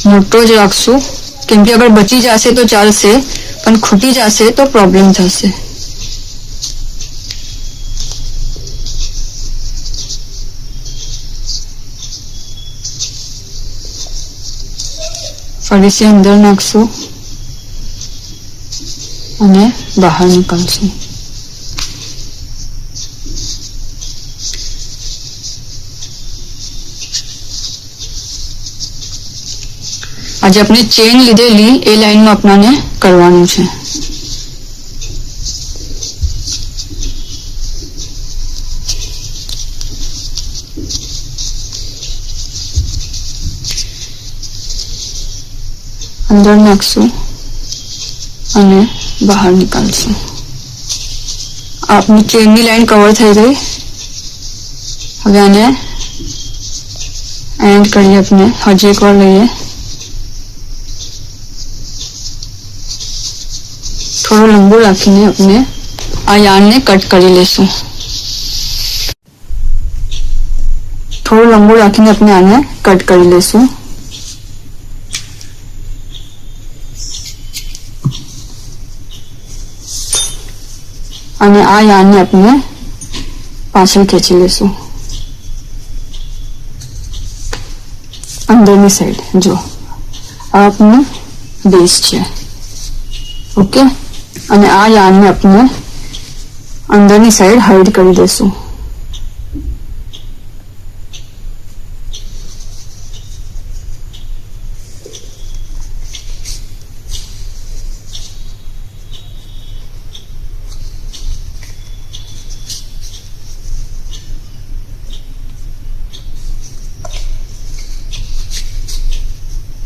મોટો જ રાખશું, કેમ કે અગર બચી જશે તો ચાલશે, પણ ખૂટી જશે તો પ્રોબ્લેમ થશે. ફરીથી અંદર નાખશું અને બહાર નીકાળશું. આજે આપણે ચેન લીધેલી એ લાઈનમાં આપણાને કરવાનું છે. અંદર નાખશું અને બહાર નીકાળશું. આપની ચેનની લાઈન કવર થઈ ગઈ. હવે આને એન્ડ કરીએ. આપણે હજી એક વાર લઈએ. થોડું લંબુ રાખીને આપણે આ યાર્નને કટ કરી લેશું. થોડું લંબુ રાખીને આપણે આને કટ કરી લેશું. અને આ યાર્નને આપણે પાછળ ખેંચી લેશું અંદરની સાઈડ. જો આ આપણું બેઝ છે. ઓકે, અને આ યાર્નને આપણે અંદરની સાઈડ હાઈડ કરી દેશું.